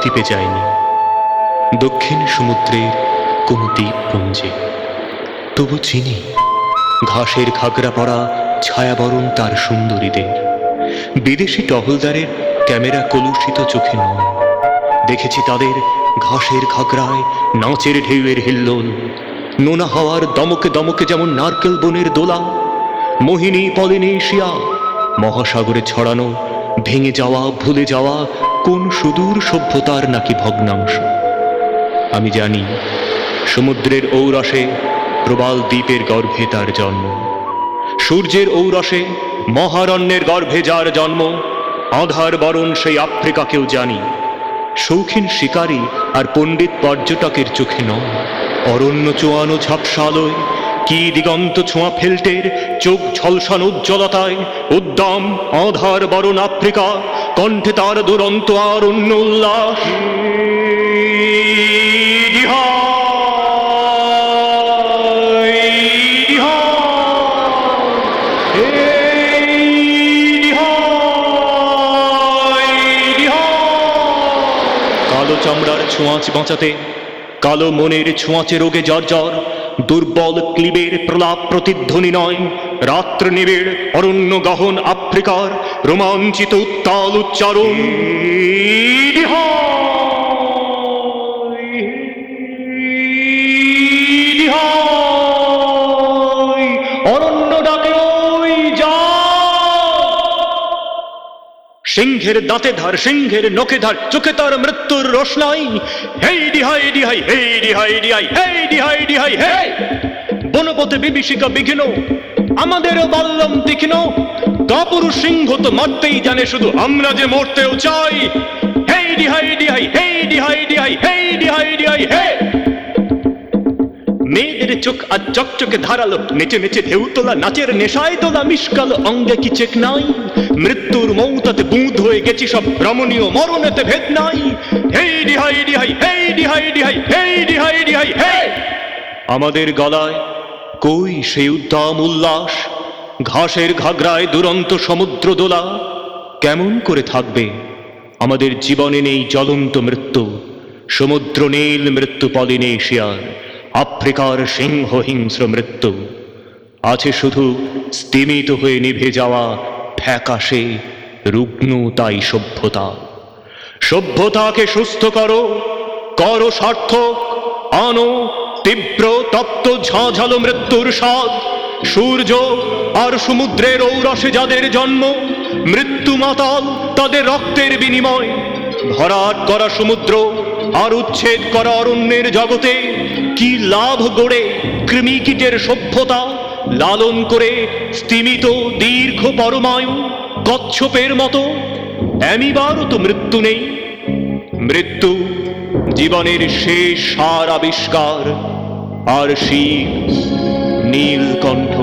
নবদ্বীপে যায়নি, দক্ষিণ সমুদ্রের কোনো দ্বীপপুঞ্জে। তবু চিনি ঘাসের ঘাগরা পরা ছায়াবরণ তার সুন্দরীদের। বিদেশি টহলদারের ক্যামেরা কলুষিত চোখে নয়, দেখেছি তাদের ঘাসের ঘাগরায় নাচের ঢেউয়ের হিল্লোল, নোনা হওয়ার দমকে দমকে যেমন নারকেল বনের দোলা। মোহিনী পলিনেশিয়া মহাসাগরে ছড়ানো ভেঙে যাওয়া ভুলে যাওয়া কোন সুদূর সভ্যতার নাকি ভগ্নাংশ। আমি জানি সমুদ্রের ঔরসে প্রবাল দ্বীপের গর্ভে তার জন্ম, সূর্যের ঔরসে মহারণ্যের গর্ভে যার জন্ম। আধার বরণ সেই আফ্রিকাকেও জানি, শৌখিন শিকারী আর পণ্ডিত পর্যটকের চোখে নয়। অরণ্য চোয়ানো ঝাপসালয় কি দিগন্ত ছোঁয়া ফেল্টের চোখ ঝলসানো উজ্জ্বলতায় উদ্দাম আধার বরণ আফ্রিকা, কণ্ঠে তার দুরন্ত আর অন্য উল্লাস। কালো চামড়ার ছোঁয়াচ বাঁচাতে, কালো মনের ছোঁয়াচে রোগে জর্জর, দুর্বল ক্লিবের প্রলাপ প্রতিধ্বনি নয়, রাত্র নিবিড় অরণ্য গহন আফ্রিকার রোমাঞ্চিত উত্তাল উচ্চারণ। অরণ্য ডাকে ওই যা, সিংহের দাঁতে ধার, সিংহের নখে ধার, চোখে তার মৃত্যুর রোশনাই। হেই ডিহাই ডিহাই, হেই ডিহাই ডিহাই, হেই ডিহাই ডিহাই, হে বনপথে বিভীষিকা বিঘ্ন, আমাদেরও বললাম তীক্ষ্ণ। কাপুরুষ সিংহ তো মরতেই জানে, শুধু আমরা যে মরতেও চাই। হেই ডিহাই ডিহাই, হেই ডিহাই ডিহাই, হেই ডিহাই ডিহাই, হে মেয়েদের চোখ আজ চকচকে ধারালো, নেচে নেচে ঢেউ তোলা, নাচের নেশায় তোলা মিশকালো অঙ্গে কি চেক নাই। মৃত্যুর মৌতাতে বুঁদ হয়ে গেছি সব, রমণীয় মরণেতে ভেদ নাই। হেই ডিহাই ডিহাই, হেই ডিহাই ডিহাই, হেই ডিহাই ডিহাই, হে আমাদের গলায় কই সেই উদ্দাম উল্লাস, ঘাসের ঘাগরায় দুরন্ত সমুদ্র দোলা। কেমন করে থাকবে আমাদের জীবনে নেই জ্বলন্ত মৃত্যু, সমুদ্র নীল মৃত্যু পলিনেশিয়ার, আফ্রিকার সিংহ হিংস্র মৃত্যু। আছে শুধু স্তিমিত হয়ে নিভে যাওয়া ফ্যাকাশে রুগ্ন তাই সভ্যতা। সভ্যতাকে সুস্থ করো, করো সার্থক, আনো তীব্র তপ্ত ঝাঁঝালো মৃত্যুর স্বাদ। সূর্য আর সমুদ্রের ঔরসে যাদের জন্ম, মৃত্যু মাতাল তাদের রক্তের বিনিময়। ভরাট করা সমুদ্র আর উচ্ছেদ করা অরণ্যের জগতে কি লাভ গড়ে কৃমিকীটের সভ্যতা, লালন করে স্তিমিত দীর্ঘ পরমায়ু কচ্ছপের মতো। অ্যামিবারও তো মৃত্যু নেই, মৃত্যু জীবনের শেষ সার আবিষ্কার। আর শিব নীলকণ্ঠ